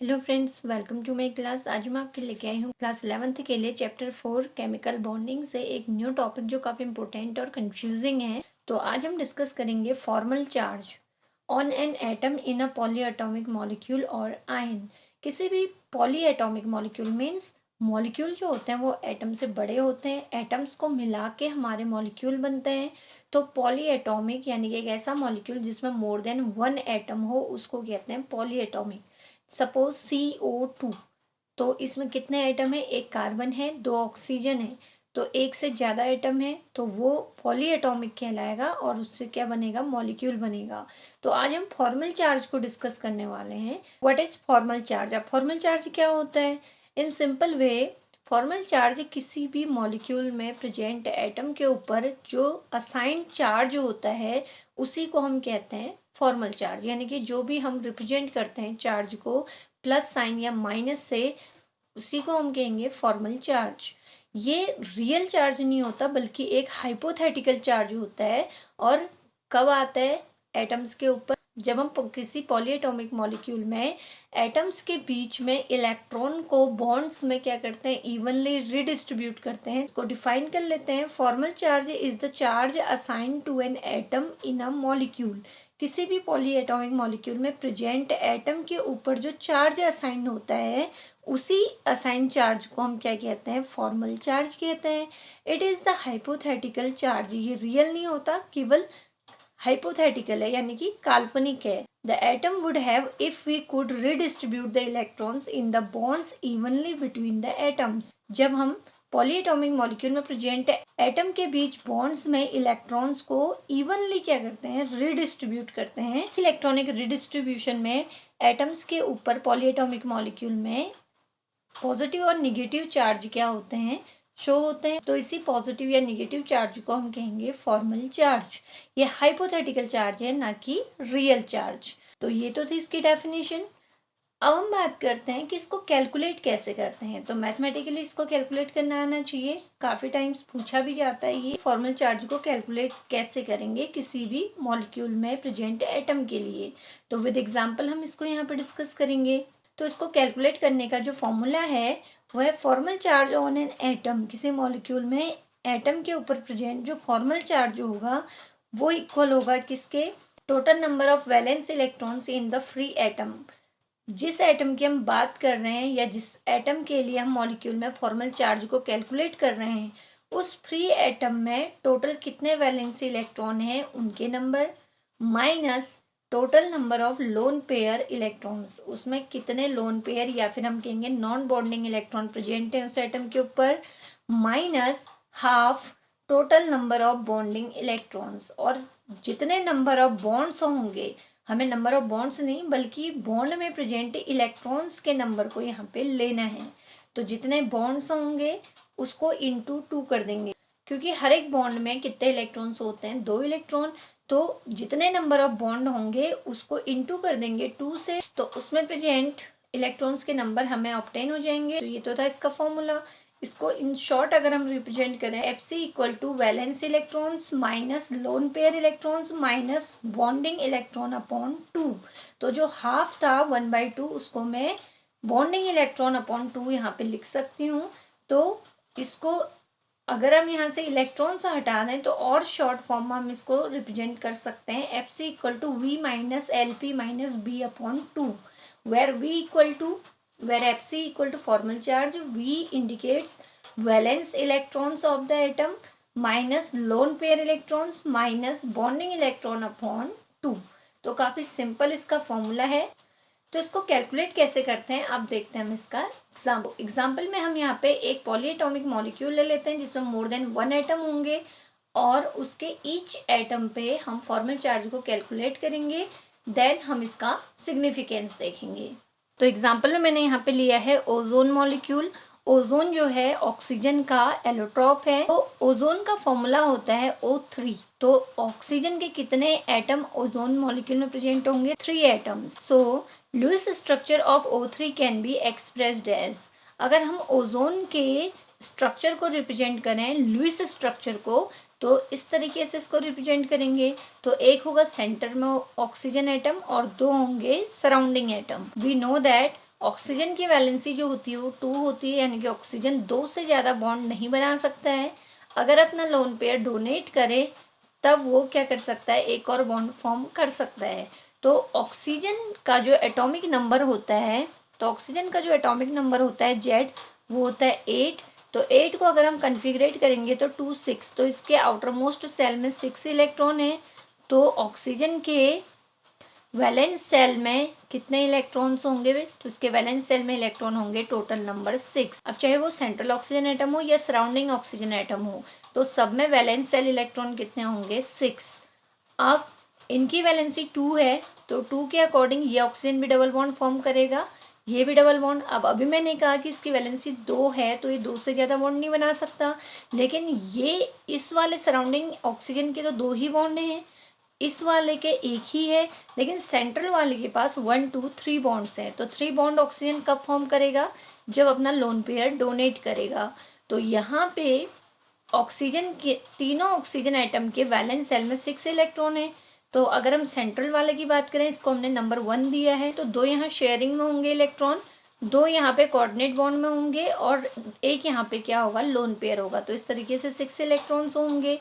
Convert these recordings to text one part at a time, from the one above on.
Hello friends, welcome to my class. आज मैं आपके लेके आई हूँ क्लास 11th के लिए चैप्टर 4 केमिकल बॉन्डिंग से एक न्यू टॉपिक जो काफ़ी इंपॉर्टेंट और कंफ्यूजिंग है। तो आज हम डिस्कस करेंगे formal charge on an atom in a polyatomic molecule और आयन। किसी भी पॉलीएटॉमिक मॉलिक्यूल मीन्स मॉलिक्यूल जो होते हैं वो एटम से बड़े होते हैं, एटम्स को मिला के हमारे मॉलिक्यूल बनते हैं। तो पॉलीएटॉमिक यानी कि एक ऐसा मॉलिक्यूल जिसमें मोर देन वन एटम हो उसको कहते हैं पॉलीएटॉमिक। सपोज CO2, तो इसमें कितने एटम है? एक कार्बन है, दो ऑक्सीजन है। तो एक से ज़्यादा एटम है तो वो पॉलीएटॉमिक कहलाएगा और उससे क्या बनेगा? मॉलिक्यूल बनेगा। तो आज हम फॉर्मल चार्ज को डिस्कस करने वाले हैं। What is formal charge? अब फॉर्मल चार्ज क्या होता है? In simple way, formal charge किसी भी मॉलिक्यूल में प्रेजेंट एटम के ऊपर जो असाइंड चार्ज होता है उसी को हम कहते हैं फॉर्मल चार्ज। यानी कि जो भी हम रिप्रेजेंट करते हैं चार्ज को प्लस साइन या माइनस से, उसी को हम कहेंगे फॉर्मल चार्ज। ये रियल चार्ज नहीं होता बल्कि एक हाइपोथेटिकल चार्ज होता है। और कब आता है एटम्स के ऊपर? जब हम किसी पॉलीएटॉमिक मॉलिक्यूल में एटम्स के बीच में इलेक्ट्रॉन को बॉन्ड्स में क्या करते हैं? इवनली रिडिस्ट्रीब्यूट करते हैं। इसको डिफाइन कर लेते हैं। Formal charge is the charge assigned to an atom in a molecule. किसी भी पॉलीएटॉमिक मॉलिक्यूल में प्रेजेंट एटम के ऊपर जो चार्ज असाइन होता है उसी असाइन चार्ज को हम क्या कहते हैं? फॉर्मल चार्ज कहते हैं। It is the hypothetical charge. ये रियल नहीं होता, केवल हाइपोथेटिकल है यानी कि काल्पनिक है। The atom would have if we could redistribute the electrons in the bonds evenly between the atoms. जब हम पॉलीएटॉमिक मॉलिक्यूल में प्रेजेंट एटम के बीच बॉन्ड्स में इलेक्ट्रॉन्स को इवनली क्या करते हैं? रिडिस्ट्रीब्यूट करते हैं। इलेक्ट्रॉनिक रिडिस्ट्रीब्यूशन में एटम्स के ऊपर पॉलीएटॉमिक मॉलिक्यूल में पॉजिटिव और निगेटिव चार्ज क्या होते हैं? शो होते हैं। तो इसी पॉजिटिव या निगेटिव चार्ज को हम कहेंगे फॉर्मल चार्ज। ये हाइपोथेटिकल चार्ज है, ना कि रियल चार्ज। तो ये तो थी इसकी डेफिनेशन। अब हम बात करते हैं कि इसको कैलकुलेट कैसे करते हैं। तो मैथमेटिकली इसको कैलकुलेट करना आना चाहिए। काफ़ी टाइम्स पूछा भी जाता है ये फॉर्मल चार्ज को कैलकुलेट कैसे करेंगे किसी भी मॉलिक्यूल में प्रेजेंट एटम के लिए। तो विद एग्जांपल हम इसको यहाँ पे डिस्कस करेंगे। तो इसको कैलकुलेट करने का जो फॉर्मूला है वो है formal charge on an atom. किसी मॉलिक्यूल में एटम के ऊपर प्रेजेंट जो फॉर्मल चार्ज होगा वो इक्वल होगा किसके? Total number of valence electrons in the free atom. जिस एटम की हम बात कर रहे हैं या जिस एटम के लिए हम मॉलिक्यूल में फॉर्मल चार्ज को कैलकुलेट कर रहे हैं उस फ्री एटम में टोटल कितने वैलेंसी इलेक्ट्रॉन हैं उनके number, minus total number of loan pair electrons. उसमें कितने लोन पेयर या फिर हम कहेंगे नॉन बॉन्डिंग इलेक्ट्रॉन प्रेजेंट हैं उस एटम के ऊपर, minus half total number of bonding electrons. और जितने नंबर ऑफ बॉन्ड्स होंगे, हमें नंबर ऑफ बॉन्ड्स नहीं बल्कि बॉन्ड में प्रेजेंट इलेक्ट्रॉन्स के नंबर को यहाँ पे लेना है। तो जितने बॉन्ड्स होंगे उसको इंटू 2 कर देंगे, क्योंकि हर एक बॉन्ड में कितने इलेक्ट्रॉन्स होते हैं? 2 इलेक्ट्रॉन। तो जितने नंबर ऑफ बॉन्ड होंगे उसको इंटू कर देंगे 2 से, तो उसमें प्रेजेंट इलेक्ट्रॉन्स के नंबर हमें ऑब्टेन हो जाएंगे। तो ये तो था इसका फॉर्मूला। इसको इन शॉर्ट अगर हम रिप्रेजेंट करें, F C equal to valence electrons minus lone pair electrons minus bonding electron upon 2। तो जो हाफ था 1/2 उसको मैं बॉन्डिंग इलेक्ट्रॉन अपॉन 2 यहाँ पे लिख सकती हूँ। तो इसको अगर हम यहाँ से इलेक्ट्रॉन से हटा दें तो और शॉर्ट फॉर्म में हम इसको रिप्रेजेंट कर सकते हैं F C equal to V minus L P minus B upon 2, where V equal to where Fc equal to formal charge, V indicates valence electrons of the atom minus lone pair electrons minus bonding electron upon 2। तो काफी simple इसका formula है। तो इसको calculate कैसे करते हैं अब देखते हैं हम इसका एग्जाम्पल में। हम यहाँ पे एक पॉलीएटॉमिक मॉलिक्यूल ले लेते हैं जिसमें मोर देन वन एटम होंगे और उसके ईच एटम पे हम फॉर्मल चार्ज को कैलकुलेट करेंगे। देन हम इसका सिग्निफिकेंस देखेंगे। तो एग्जाम्पल में मैंने यहाँ पे लिया है ओजोन मॉलिक्यूल। ओजोन जो है ऑक्सीजन का एलोट्रॉप है। तो ओजोन का फॉर्मूला होता है O3। तो ऑक्सीजन के कितने एटम ओजोन मॉलिक्यूल में प्रेजेंट होंगे? 3 atoms. So Lewis structure of O3 can be expressed as, अगर हम ओजोन के स्ट्रक्चर को रिप्रेजेंट करें, लुईस स्ट्रक्चर को, तो इस तरीके से इसको रिप्रेजेंट करेंगे। तो एक होगा सेंटर में ऑक्सीजन एटम और 2 होंगे surrounding atom. We know that oxygen की वैलेंसी जो होती है वो 2 होती है, यानी कि ऑक्सीजन 2 से ज़्यादा बॉन्ड नहीं बना सकता है। अगर अपना लोन पेयर डोनेट करे तब वो क्या कर सकता है, एक और बॉन्ड फॉर्म कर सकता है। तो ऑक्सीजन का जो एटॉमिक नंबर होता है, जेड, वो होता है 8। तो 8 को अगर हम कन्फिगरेट करेंगे तो 2 6, तो इसके आउटर मोस्ट सेल में 6 इलेक्ट्रॉन है। तो ऑक्सीजन के वैलेंस सेल में कितने इलेक्ट्रॉन्स होंगे? तो इसके वैलेंस सेल में इलेक्ट्रॉन होंगे टोटल नंबर 6। अब चाहे वो सेंट्रल ऑक्सीजन एटम हो या सराउंडिंग ऑक्सीजन एटम हो, तो सब में वैलेंस सेल इलेक्ट्रॉन कितने होंगे? 6। अब इनकी वैलेंसी 2 है, तो 2 के अकॉर्डिंग ये ऑक्सीजन भी डबल बॉन्ड फॉर्म करेगा, ये भी डबल बॉन्ड। अब अभी मैंने कहा कि इसकी वैलेंसी 2 है, तो ये 2 से ज़्यादा बॉन्ड नहीं बना सकता, लेकिन ये इस वाले सराउंडिंग ऑक्सीजन के तो 2 ही बॉन्ड हैं, इस वाले के एक ही है, लेकिन सेंट्रल वाले के पास 1 2 3 बॉन्ड्स हैं। तो 3 बॉन्ड ऑक्सीजन कब फॉर्म करेगा? जब अपना लोन पेयर डोनेट करेगा। तो यहाँ पे ऑक्सीजन के तीनों ऑक्सीजन एटम के वैलेंस सेल में 6 इलेक्ट्रॉन है। तो अगर हम सेंट्रल वाले की बात करें, इसको हमने नंबर 1 दिया है, तो 2 यहाँ शेयरिंग में होंगे इलेक्ट्रॉन, 2 यहाँ पे कोऑर्डिनेट बॉन्ड में होंगे और एक यहाँ पे क्या होगा, लोन पेयर होगा। तो इस तरीके से 6 इलेक्ट्रॉन्स होंगे।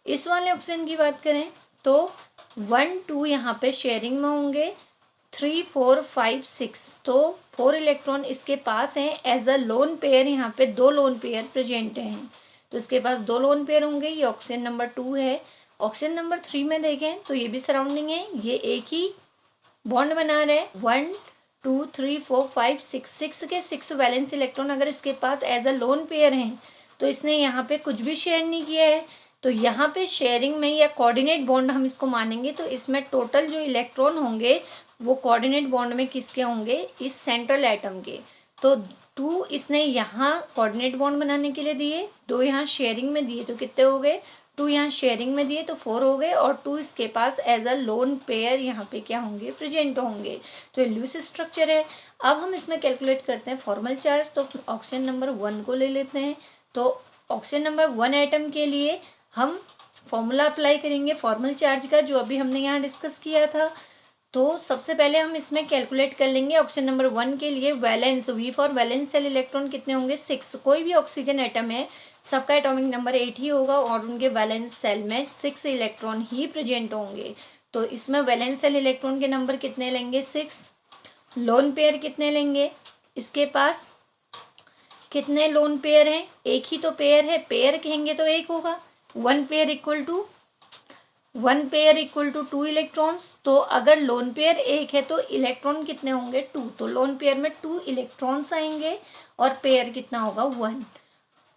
इस वाले ऑक्सीजन की बात करें तो 1 2 यहाँ पे शेयरिंग में होंगे, 3 4 5 6, तो 4 इलेक्ट्रॉन इसके पास हैं एज अ लोन पेयर। यहाँ पे 2 लोन पेयर प्रेजेंट हैं, तो इसके पास 2 लोन पेयर होंगे। ये ऑक्सीजन नंबर 2 है। ऑक्सीजन नंबर 3 में देखें तो ये भी सराउंडिंग है, ये एक ही बॉन्ड बना रहे, 1 2 3 4 5 6, 6 के 6 वैलेंस इलेक्ट्रॉन अगर इसके पास एज अ लोन पेयर हैं, तो इसने यहाँ पे कुछ भी शेयर नहीं किया है। तो यहाँ पे शेयरिंग में या कोऑर्डिनेट बॉन्ड हम इसको मानेंगे, तो इसमें टोटल जो इलेक्ट्रॉन होंगे वो कोऑर्डिनेट बॉन्ड में किसके होंगे? इस सेंट्रल एटम के। तो 2 इसने यहाँ कोऑर्डिनेट बॉन्ड बनाने के लिए दिए, 2 यहाँ शेयरिंग में दिए, तो कितने हो गए? 2 यहाँ शेयरिंग में दिए तो 4 हो गए, और 2 इसके पास एज अ लोन पेयर यहाँ पे क्या होंगे? प्रेजेंट होंगे। तो ये लुईस स्ट्रक्चर है। अब हम इसमें कैलकुलेट करते हैं फॉर्मल चार्ज। तो ऑक्सीजन नंबर 1 को ले लेते हैं। तो ऑक्सीजन नंबर 1 एटम के लिए हम फॉर्मूला अप्लाई करेंगे फॉर्मल चार्ज का, जो अभी हमने यहाँ डिस्कस किया था। तो सबसे पहले हम इसमें कैलकुलेट कर लेंगे ऑक्सीजन नंबर 1 के लिए valence, V for valence shell electron कितने होंगे? 6। कोई भी ऑक्सीजन एटम है, सबका एटॉमिक नंबर 8 ही होगा और उनके वैलेंस सेल में 6 इलेक्ट्रॉन ही प्रेजेंट होंगे। तो इसमें वैलेंस सेल इलेक्ट्रॉन के नंबर कितने लेंगे? 6। लोन पेयर कितने लेंगे? इसके पास कितने लोन पेयर हैं? एक ही तो पेयर है, पेयर कहेंगे तो एक होगा। 1 पेयर इक्वल टू 2 इलेक्ट्रॉन्स। तो अगर लोन पेयर एक है तो इलेक्ट्रॉन कितने होंगे? 2। तो लोन पेयर में 2 इलेक्ट्रॉन्स आएंगे और पेयर कितना होगा? 1।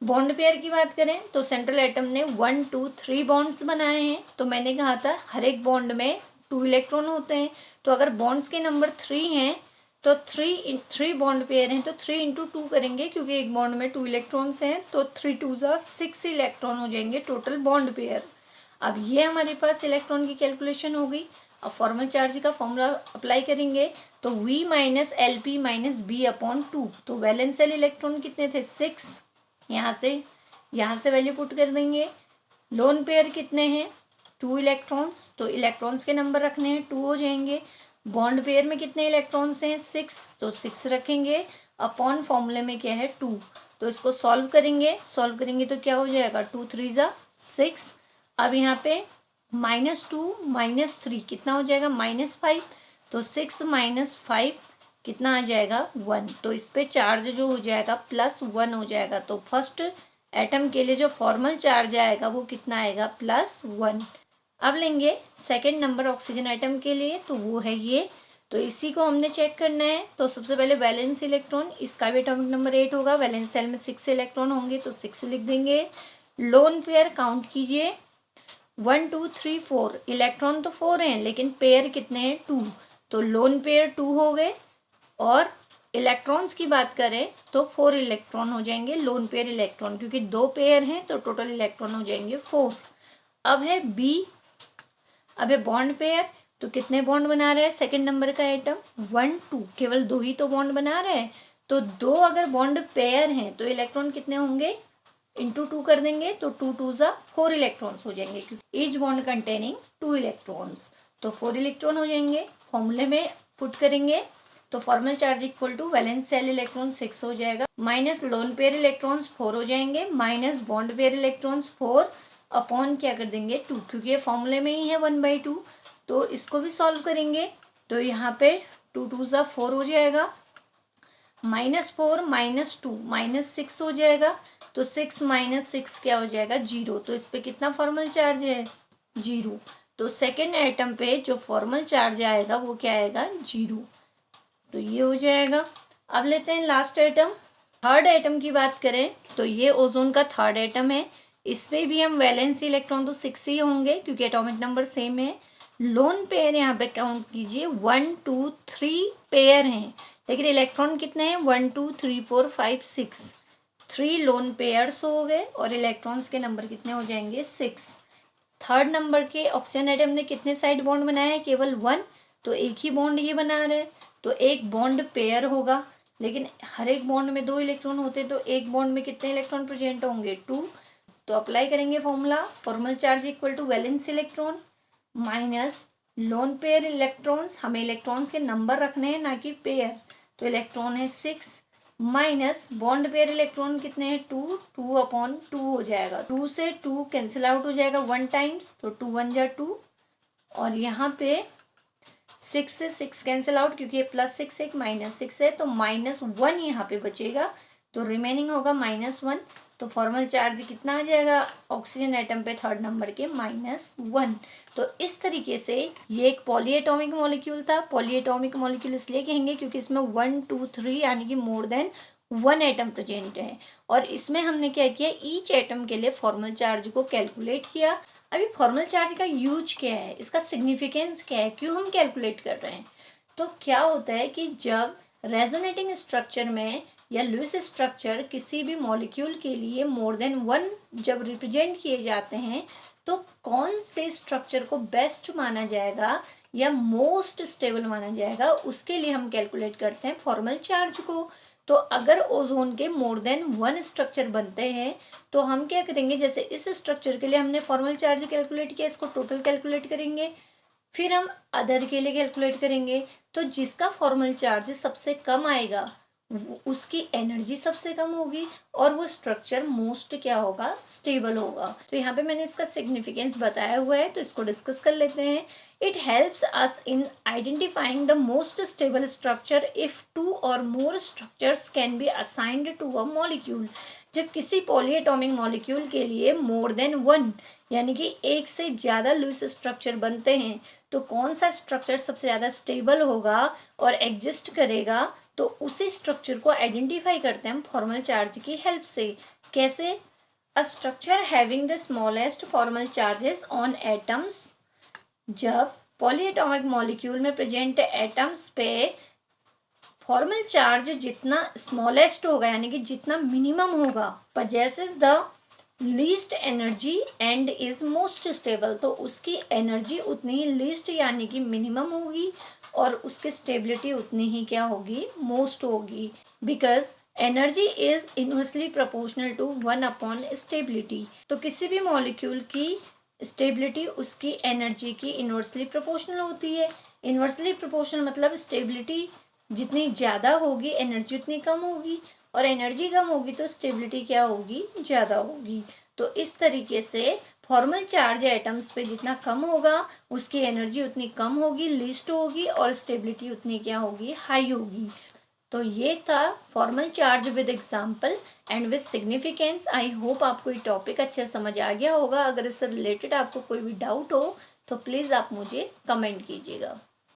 बॉन्ड पेयर की बात करें तो सेंट्रल एटम ने 1 2 3 बॉन्ड्स बनाए हैं। तो मैंने कहा था हर एक बॉन्ड में 2 इलेक्ट्रॉन होते हैं। तो अगर बॉन्ड्स के नंबर 3 हैं तो 3 बॉन्ड पेयर हैं, तो 3 इंटू 2 करेंगे, क्योंकि एक बॉन्ड में 2 इलेक्ट्रॉन्स हैं, तो 3 2 6 इलेक्ट्रॉन हो जाएंगे टोटल बॉन्ड पेयर। अब ये हमारे पास इलेक्ट्रॉन की कैलकुलेशन हो गई। अब फॉर्मल चार्ज का फॉर्मूला अप्लाई करेंगे, तो V minus L P minus B upon 2। तो वैलेंस सेल इलेक्ट्रॉन कितने थे? 6। यहाँ से वैल्यू पुट कर देंगे। लोन पेयर कितने हैं? 2 इलेक्ट्रॉन्स, तो इलेक्ट्रॉन्स के नंबर रखने हैं, 2 हो जाएंगे। बॉन्ड पेयर में कितने इलेक्ट्रॉन्स हैं? 6, तो 6 रखेंगे। अपॉन फॉर्मूले में क्या है? 2। तो इसको सॉल्व करेंगे तो क्या हो जाएगा? 2 3 ज़ा 6। अब यहाँ पे -2 -3 कितना हो जाएगा? -5। तो 6 -5 कितना आ जाएगा? 1। तो इस पे चार्ज जो हो जाएगा +1 हो जाएगा। तो फर्स्ट एटम के लिए जो फॉर्मल चार्ज आएगा वो कितना आएगा? +1। अब लेंगे सेकंड नंबर ऑक्सीजन एटम के लिए, तो वो है ये। तो इसी को हमने चेक करना है। तो सबसे पहले वैलेंस इलेक्ट्रॉन, इसका भी एटॉमिक नंबर 8 होगा। वैलेंस सेल में 6 इलेक्ट्रॉन होंगे, तो 6 लिख देंगे। लोन पेयर काउंट कीजिए, 1 2 3 4। इलेक्ट्रॉन तो 4 हैं, लेकिन पेयर कितने हैं? 2। तो लोन पेयर 2 हो गए। और इलेक्ट्रॉन्स की बात करें तो 4 इलेक्ट्रॉन हो जाएंगे लोन पेयर इलेक्ट्रॉन, क्योंकि 2 पेयर हैं तो टोटल इलेक्ट्रॉन हो जाएंगे 4। अब है बी, अब है बॉन्ड पेयर। तो कितने बॉन्ड बना रहे हैं सेकंड नंबर का एटम? 1 2, केवल 2 ही तो बॉन्ड बना रहे हैं। तो 2 अगर बॉन्ड पेयर हैं तो इलेक्ट्रॉन कितने होंगे? इंटू 2 कर देंगे, तो 2 2 ज़ा 4 इलेक्ट्रॉन्स हो जाएंगे, क्योंकि ईच बॉन्ड कंटेनिंग 2 इलेक्ट्रॉन्स। तो 4 इलेक्ट्रॉन हो जाएंगे। फॉर्मूले में पुट करेंगे, तो formal charge equal to valence shell electron 6 हो जाएगा, माइनस लोन पेयर इलेक्ट्रॉन्स 4 हो जाएंगे, minus bond pair electrons 4 upon क्या कर देंगे 2, क्योंकि ये फॉर्मूले में ही है 1/2। तो इसको भी सॉल्व करेंगे तो यहाँ पे 2 2 ज़ा 4 हो जाएगा, -4 -2 -6 हो जाएगा। तो 6 -6 क्या हो जाएगा 0। तो इस पे कितना फॉर्मल चार्ज है 0। तो सेकेंड एटम पे जो फॉर्मल चार्ज आएगा वो क्या आएगा 0। तो ये हो जाएगा। अब लेते हैं लास्ट एटम। थर्ड एटम की बात करें तो ये ओजोन का थर्ड एटम है। इसमें भी हम वैलेंस इलेक्ट्रॉन तो 6 ही होंगे क्योंकि एटॉमिक नंबर सेम है। लोन पेयर यहाँ पे काउंट कीजिए 1 2 3 पेयर हैं, लेकिन इलेक्ट्रॉन कितने हैं 1 2 3 4 5 6, 3 लोन पेयर्स हो गए और इलेक्ट्रॉन्स के नंबर कितने हो जाएंगे 6। थर्ड नंबर के ऑक्सीजन एटम ने कितने साइड बॉन्ड बनाया है केवल 1, तो एक ही बॉन्ड ये बना रहे हैं, तो एक बॉन्ड पेयर होगा। लेकिन हर एक बॉन्ड में 2 इलेक्ट्रॉन होते तो एक बॉन्ड में कितने इलेक्ट्रॉन प्रेजेंट होंगे 2। तो अप्लाई करेंगे formula, formal charge equal to valence electron minus lone pair electrons, हमें इलेक्ट्रॉन्स के नंबर रखने हैं ना कि पेयर, तो इलेक्ट्रॉन है 6 माइनस बॉन्ड पेयर इलेक्ट्रॉन कितने हैं 2, 2/2 हो जाएगा। 2 से 2 कैंसिल आउट हो जाएगा 1 टाइम्स, तो 2 1 जा 2 और यहाँ पे 6 से 6 कैंसिल आउट क्योंकि ये +6 एक -6 है, तो -1 यहाँ पे बचेगा, तो रिमेनिंग होगा -1। तो फॉर्मल चार्ज कितना आ जाएगा ऑक्सीजन एटम पे थर्ड नंबर के -1। तो इस तरीके से ये एक पॉलीएटॉमिक मॉलिक्यूल था। पॉलीएटॉमिक मॉलिक्यूल इसलिए कहेंगे क्योंकि इसमें 1 2 3 यानी कि मोर देन 1 एटम प्रेजेंट है। और इसमें हमने क्या किया ईच एटम के लिए फॉर्मल चार्ज को कैलकुलेट किया। अभी फॉर्मल चार्ज का यूज क्या है, इसका सिग्निफिकेंस क्या है, क्यों हम कैलकुलेट कर रहे हैं। तो क्या होता है कि जब रेजोनेटिंग स्ट्रक्चर में या लुईस स्ट्रक्चर किसी भी मॉलिक्यूल के लिए मोर देन 1 जब रिप्रेजेंट किए जाते हैं तो कौन से स्ट्रक्चर को बेस्ट माना जाएगा या मोस्ट स्टेबल माना जाएगा, उसके लिए हम कैलकुलेट करते हैं फॉर्मल चार्ज को। तो अगर ओजोन के मोर देन 1 स्ट्रक्चर बनते हैं तो हम क्या करेंगे, जैसे इस स्ट्रक्चर के लिए हमने फॉर्मल चार्ज कैलकुलेट किया, इसको टोटल कैलकुलेट करेंगे, फिर हम अदर के लिए कैलकुलेट करेंगे। तो जिसका फॉर्मल चार्ज सबसे कम आएगा उसकी एनर्जी सबसे कम होगी और वो स्ट्रक्चर मोस्ट क्या होगा स्टेबल होगा। तो यहाँ पे मैंने इसका सिग्निफिकेंस बताया हुआ है, तो इसको डिस्कस कर लेते हैं। It helps us in identifying the most stable structure if 2 और more structures can be assigned to a molecule. जब किसी पॉलीएटॉमिक मॉलिक्यूल के लिए मोर देन 1 यानी कि एक से ज़्यादा लुईस स्ट्रक्चर बनते हैं तो कौन सा स्ट्रक्चर सबसे ज़्यादा स्टेबल होगा और एग्जिस्ट करेगा, तो उसी स्ट्रक्चर को आइडेंटिफाई करते हैं हम फॉर्मल चार्ज की हेल्प से। कैसे, a structure having the smallest formal charges on atoms. जब पॉलीएटॉमिक मॉलिक्यूल में प्रेजेंट एटम्स पे फॉर्मल चार्ज जितना स्मॉलेस्ट होगा यानी कि जितना मिनिमम होगा, possesses the least energy and is most stable, तो उसकी एनर्जी उतनी ही लीस्ट यानी कि मिनिमम होगी और उसकी स्टेबिलिटी उतनी ही क्या होगी मोस्ट होगी। Because energy is inversely proportional to one by stability. तो किसी भी मॉलिक्यूल की स्टेबिलिटी उसकी एनर्जी की इनवर्सली प्रोपोर्शनल होती है। इनवर्सली प्रोपोर्शनल मतलब स्टेबिलिटी जितनी ज़्यादा होगी एनर्जी उतनी कम होगी, और एनर्जी कम होगी तो स्टेबिलिटी क्या होगी ज़्यादा होगी। तो इस तरीके से फॉर्मल चार्ज एटम्स पे जितना कम होगा उसकी एनर्जी उतनी कम होगी, लीस्ट होगी, और स्टेबिलिटी उतनी क्या होगी हाई होगी। तो ये था formal charge with example and with significance. I hope आपको ये टॉपिक अच्छे समझ आ गया होगा। अगर इससे रिलेटेड आपको कोई भी डाउट हो तो प्लीज़ आप मुझे कमेंट कीजिएगा।